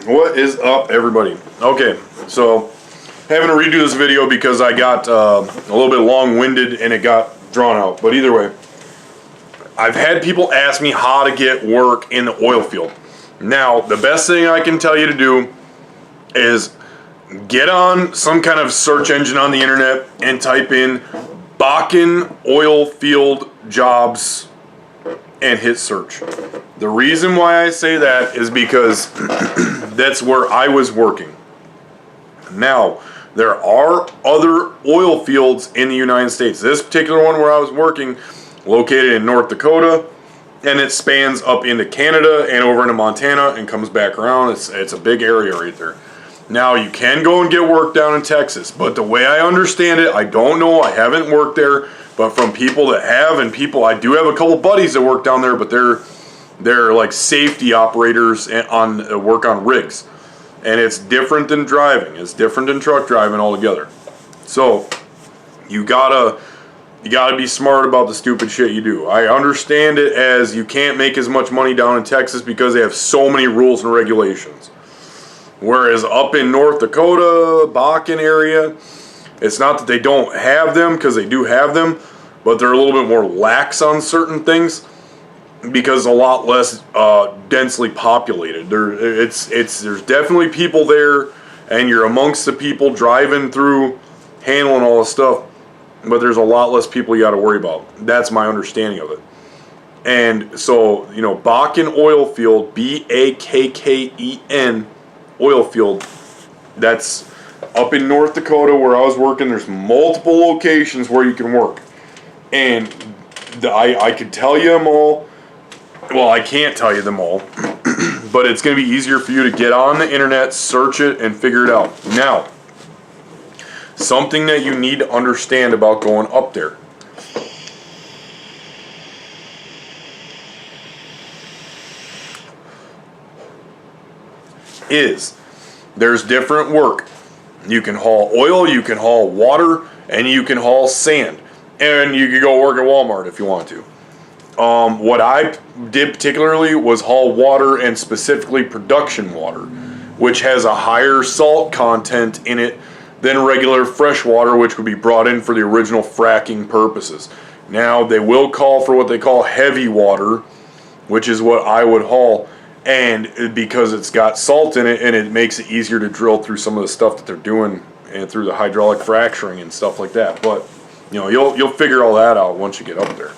What is up, everybody? Okay, so having to redo this video because I got a little bit long-winded and it got drawn out. But either way, I've had people ask me how to get work in the oil field. Now, the best thing I can tell you to do is get on some kind of search engine on the internet and type in BAKKEN oil field jobs and hit search. The reason why I say that is because that's where I was working. Now, there are other oil fields in the United States. This particular one where I was working, located in North Dakota, and it spans up into Canada and over into Montana and comes back around. It's a big area right there. Now, you can go and get work down in Texas, but the way I understand it, I don't know, I haven't worked there, but from people that have, and people, I do have a couple buddies that work down there, but they're like safety operators on work on rigs. And it's different than driving. It's different than truck driving altogether. So, you gotta be smart about the stupid shit you do. I understand it as you can't make as much money down in Texas because they have so many rules and regulations. Whereas up in North Dakota, BAKKEN area, it's not that they don't have them, because they do have them, but they're a little bit more lax on certain things because a lot less densely populated. There's definitely people there, and you're amongst the people driving through, handling all this stuff, but there's a lot less people you got to worry about. That's my understanding of it. And so, you know, BAKKEN oil field, BAKKEN oil field, that's up in North Dakota where I was working. There's multiple locations where you can work, and I could tell you them all. Well, I can't tell you them all, but it's going to be easier for you to get on the internet, search it, and figure it out. Now, something that you need to understand about going up there is there's different work. You can haul oil, you can haul water, and you can haul sand. And you can go work at Walmart if you want to. What I did particularly was haul water, and specifically production water, which has a higher salt content in it than regular fresh water, which would be brought in for the original fracking purposes. Now, they will call for what they call heavy water, which is what I would haul. And because it's got salt in it, and it makes it easier to drill through some of the stuff that they're doing, and through the hydraulic fracturing and stuff like that. But you know, you'll figure all that out once you get up there.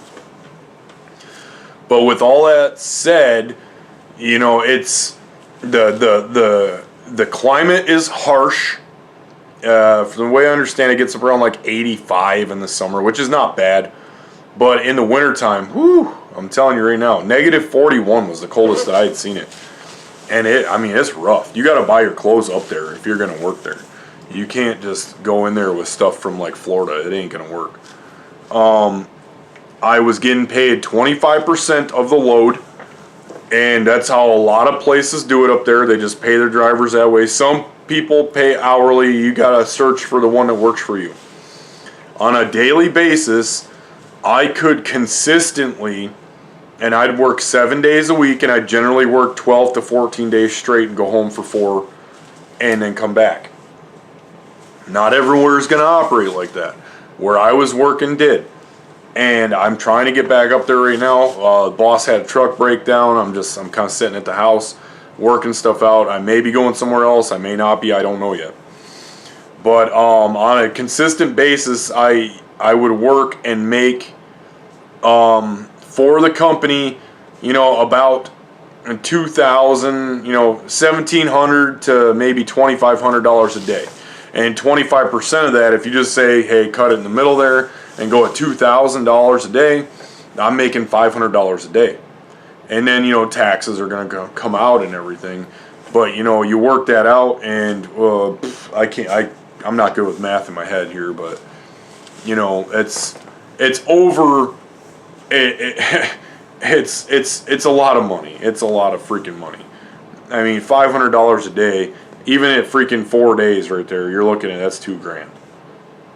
But with all that said, you know, it's the climate is harsh. From the way I understand, it gets up around like 85 in the summer, which is not bad. But in the wintertime, whoo, I'm telling you right now, negative 41 was the coldest that I had seen it. And it's rough. You got to buy your clothes up there if you're going to work there. You can't just go in there with stuff from like Florida. It ain't going to work. I was getting paid 25% of the load, and that's how a lot of places do it up there. They just pay their drivers that way. Some people pay hourly. You got to search for the one that works for you. On a daily basis, I could consistently, and I'd work 7 days a week, and I'd generally work 12 to 14 days straight and go home for 4 and then come back. Not everywhere is going to operate like that. Where I was working did. And I'm trying to get back up there right now. The boss had a truck breakdown. I'm kind of sitting at the house working stuff out. I may be going somewhere else. I may not be. I don't know yet. But on a consistent basis, I would work and make for the company, you know, about $2,000, you know, $1,700 to maybe $2,500 a day. And 25% of that, if you just say, hey, cut it in the middle there and go at $2,000 a day, I'm making $500 a day. And then, you know, taxes are going to come out and everything. But, you know, you work that out, and I'm not good with math in my head here, but, you know, it's over. It's a lot of money. It's a lot of freaking money. I mean, $500 a day, even at freaking 4 days right there, you're looking at, that's $2,000.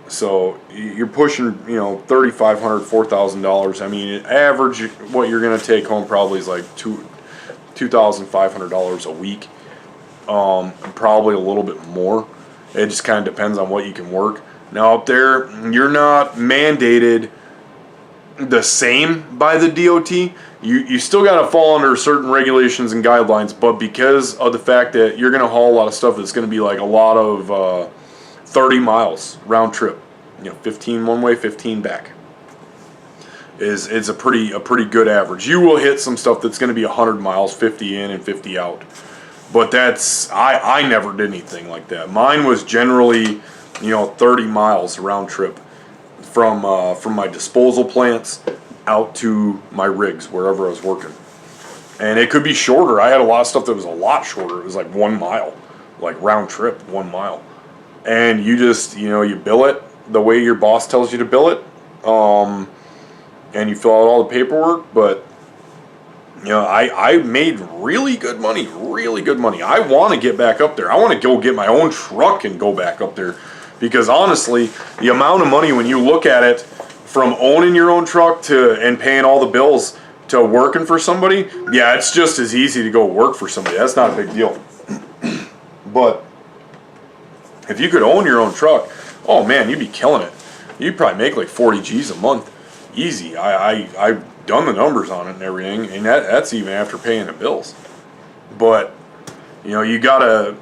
So you're pushing, you know, $3,500, $4,000. I mean, average, what you're going to take home probably is like $2,500 a week. probably a little bit more. It just kind of depends on what you can work. Now up there, you're not mandated the same by the DOT. You still got to fall under certain regulations and guidelines, but because of the fact that you're going to haul a lot of stuff that's going to be like a lot of 30 miles round trip, 15 one way, 15 back, is a pretty good average. You will hit some stuff that's going to be 100 miles, 50 in and 50 out. But that's, I never did anything like that. Mine was generally, 30 miles round trip from my disposal plants out to my rigs, wherever I was working. And it could be shorter. I had a lot of stuff that was a lot shorter. It was like 1 mile, like round trip, 1 mile. And you just, you bill it the way your boss tells you to bill it. And you fill out all the paperwork, but I made really good money. I want to get back up there. I want to go get my own truck and go back up there, because honestly, the amount of money when you look at it from owning your own truck and paying all the bills to working for somebody, yeah, it's just as easy to go work for somebody. That's not a big deal. But if you could own your own truck, oh man, you'd be killing it. You'd probably make like 40 G's a month. Easy. I've done the numbers on it and everything, and that's even after paying the bills. But you gotta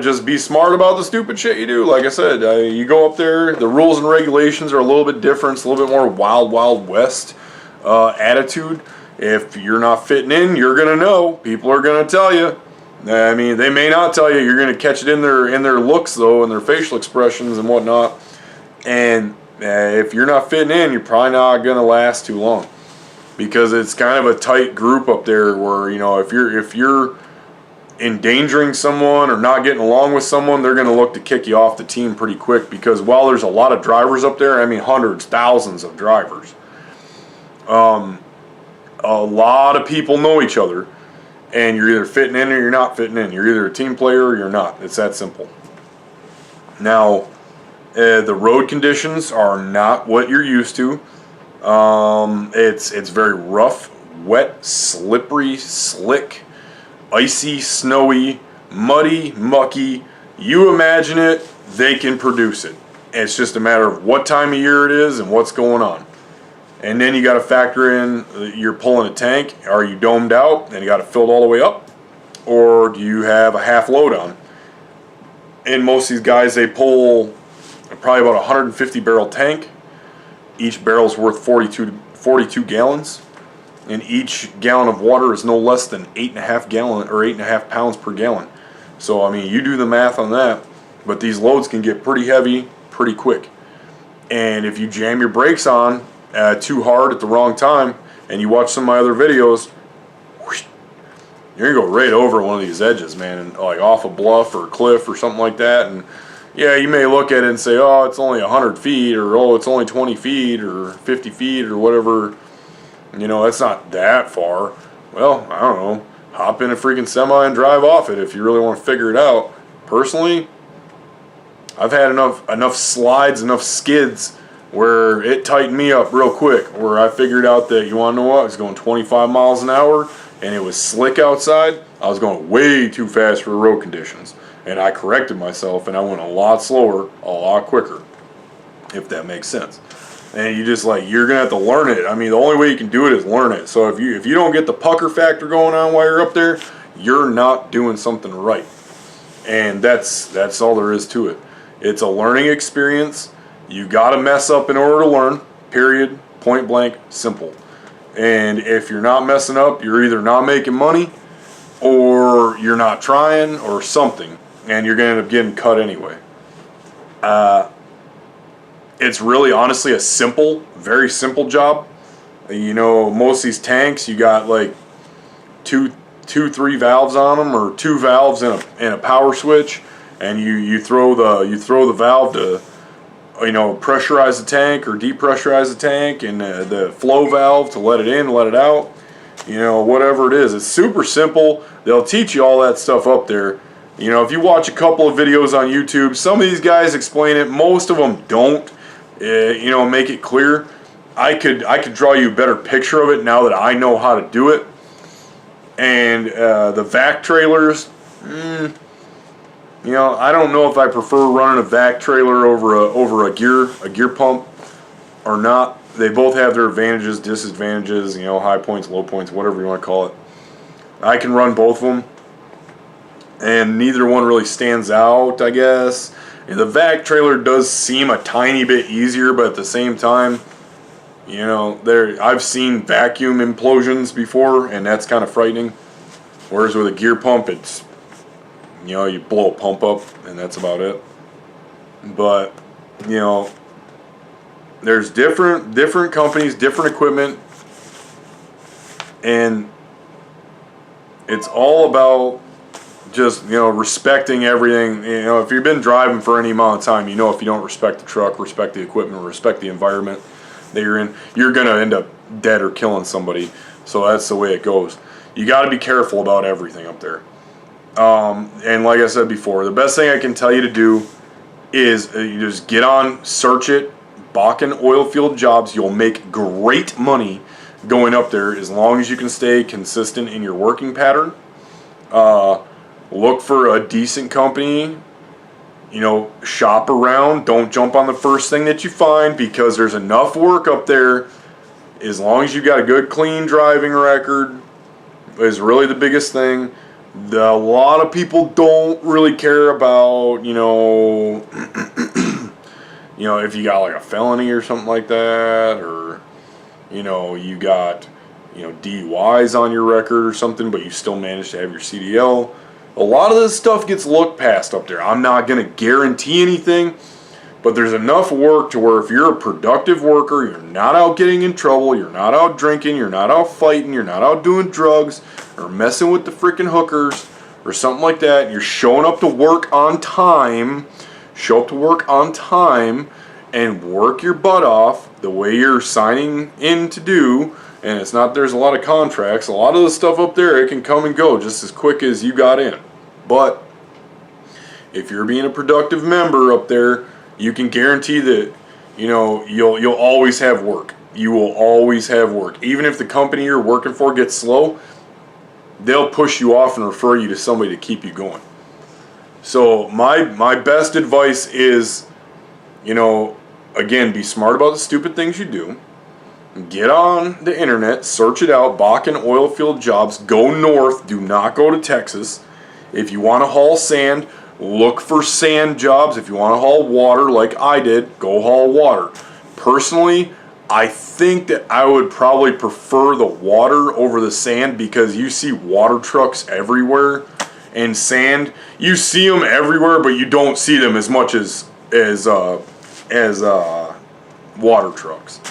just be smart about the stupid shit you do. Like I said, you go up there, the rules and regulations are a little bit different. It's a little bit more wild west attitude. If you're not fitting in, you're gonna know. People are gonna tell you. I mean, they may not tell you. You're gonna catch it in their looks though, and their facial expressions and whatnot. And if you're not fitting in, you're probably not going to last too long, because it's kind of a tight group up there where, if you're endangering someone or not getting along with someone, they're going to look to kick you off the team pretty quick, because while there's a lot of drivers up there, I mean hundreds, thousands of drivers, a lot of people know each other, and you're either fitting in or you're not fitting in. You're either a team player or you're not. It's that simple. Now, the road conditions are not what you're used to. It's very rough, wet, slippery, slick, icy, snowy, muddy, mucky. You imagine it, they can produce it. It's just a matter of what time of year it is and what's going on. And then you got to factor in, you're pulling a tank. Are you domed out and you got it filled all the way up? Or do you have a half load on? And most of these guys, they pull probably about a 150 barrel tank. Each barrel is worth 42 gallons, and each gallon of water is no less than 8.5 pounds per gallon. So I mean, you do the math on that, but these loads can get pretty heavy pretty quick. And if you jam your brakes on too hard at the wrong time, and you watch some of my other videos, whoosh, you're gonna go right over one of these edges, man, and like off a bluff or a cliff or something like that. And yeah, you may look at it and say, oh, it's only 100 feet, or oh, it's only 20 feet, or 50 feet, or whatever. That's not that far. Well, I don't know. Hop in a freaking semi and drive off it if you really want to figure it out. Personally, I've had enough slides, enough skids where it tightened me up real quick, where I figured out that, you want to know what, I was going 25 miles an hour, and it was slick outside. I was going way too fast for road conditions. And I corrected myself, and I went a lot slower, a lot quicker, if that makes sense. And you're gonna have to learn it. I mean, the only way you can do it is learn it. So if you don't get the pucker factor going on while you're up there, you're not doing something right. And that's all there is to it. It's a learning experience. You gotta mess up in order to learn. Period. Point blank. Simple. And if you're not messing up, you're either not making money, or you're not trying, or something. And you're going to end up getting cut anyway. It's really, honestly, a very simple job. Most of these tanks, you got like three valves on them, or 2 valves and a power switch, and you throw the valve to pressurize the tank or depressurize the tank, and the flow valve to let it in, let it out. Whatever it is, it's super simple. They'll teach you all that stuff up there. If you watch a couple of videos on YouTube, some of these guys explain it. Most of them don't, make it clear. I could draw you a better picture of it now that I know how to do it. And the vac trailers, You know, I don't know if I prefer running a vac trailer over a gear pump or not. They both have their advantages, disadvantages, you know, high points, low points, whatever you want to call it. I can run both of them, and neither one really stands out, I guess. And the vac trailer does seem a tiny bit easier, but at the same time, you know, I've seen vacuum implosions before, and that's kind of frightening. Whereas with a gear pump, it's, you know, you blow a pump up, and that's about it. But, you know, there's different companies, different equipment, and it's all about just, you know, respecting everything. You know, if you've been driving for any amount of time, you know, if you don't respect the truck, respect the equipment, respect the environment that you're in, you're going to end up dead or killing somebody. So that's the way it goes. You got to be careful about everything up there. And like I said before, the best thing I can tell you to do is you just get on, search it, BAKKEN oilfield jobs. You'll make great money going up there as long as you can stay consistent in your working pattern. Look for a decent company. You know, shop around. Don't jump on the first thing that you find, because there's enough work up there. As long as you got a good, clean driving record is really the biggest thing. A lot of people don't really care about, you know, you know, if you got like a felony or something like that, or, you know, you got, you know, DUIs on your record or something, but you still manage to have your CDL. A lot of this stuff gets looked past up there. I'm not going to guarantee anything, but there's enough work to where if you're a productive worker, you're not out getting in trouble, you're not out drinking, you're not out fighting, you're not out doing drugs or messing with the freaking hookers or something like that. You're showing up to work on time. Show up to work on time and work your butt off the way you're signing in to do. And it's not, there's a lot of contracts. A lot of the stuff up there, it can come and go just as quick as you got in. But if you're being a productive member up there, you can guarantee that, you know, you'll always have work. You will always have work. Even if the company you're working for gets slow, they'll push you off and refer you to somebody to keep you going. So my best advice is, you know, again, be smart about the stupid things you do. Get on the internet, search it out, BAKKEN oilfield jobs, go north, do not go to Texas. If you want to haul sand, look for sand jobs. If you want to haul water like I did, go haul water. Personally, I think that I would probably prefer the water over the sand, because you see water trucks everywhere, and sand, you see them everywhere, but you don't see them as much as water trucks,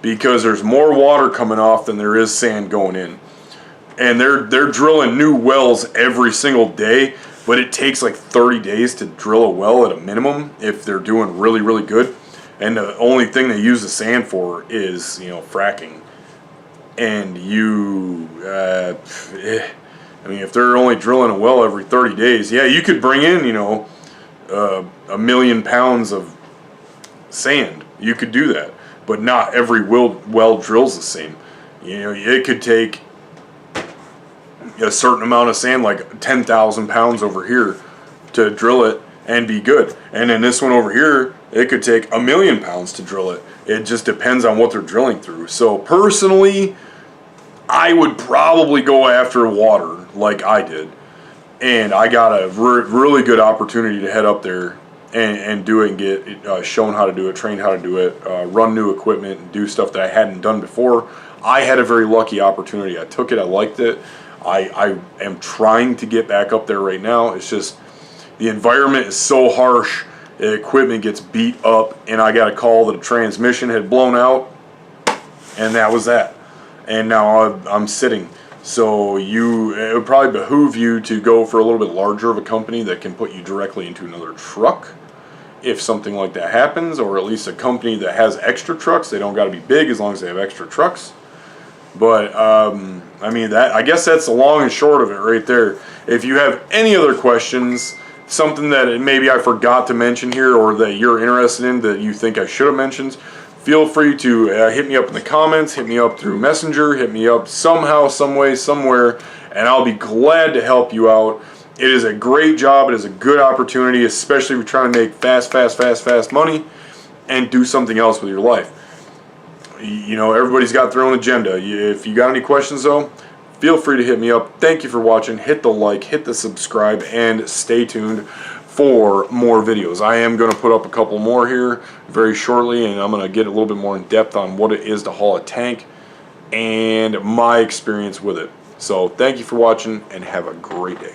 because there's more water coming off than there is sand going in. And they're drilling new wells every single day, but it takes like 30 days to drill a well at a minimum if they're doing really, really good. And the only thing they use the sand for is, you know, fracking. And I mean, if they're only drilling a well every 30 days, yeah, you could bring in, you know, 1 million pounds of sand. You could do that, but not every well drills the same. You know, it could take a certain amount of sand, like 10,000 pounds over here, to drill it and be good. And then this one over here, it could take 1 million pounds to drill it. It just depends on what they're drilling through. So personally, I would probably go after water like I did. And I got a really good opportunity to head up there and do it and get shown how to do it, trained how to do it, run new equipment, and do stuff that I hadn't done before. I had a very lucky opportunity. I took it. I liked it. I am trying to get back up there right now. It's just the environment is so harsh. The equipment gets beat up, and I got a call that a transmission had blown out, and that was that. And now I'm sitting. So it would probably behoove you to go for a little bit larger of a company that can put you directly into another truck if something like that happens, or at least a company that has extra trucks. They don't got to be big as long as they have extra trucks. But I mean, I guess that's the long and short of it right there. If you have any other questions, something that maybe I forgot to mention here, or that you're interested in that you think I should have mentioned, feel free to hit me up in the comments, hit me up through Messenger, hit me up somehow, some way, somewhere, and I'll be glad to help you out. It is a great job. It is a good opportunity, especially if you're trying to make fast money and do something else with your life. You know, everybody's got their own agenda. If you got any questions, though, feel free to hit me up. Thank you for watching. Hit the like, hit the subscribe, and stay tuned for more videos. I am going to put up a couple more here very shortly, and I'm going to get a little bit more in depth on what it is to haul a tank and my experience with it. So thank you for watching, and have a great day.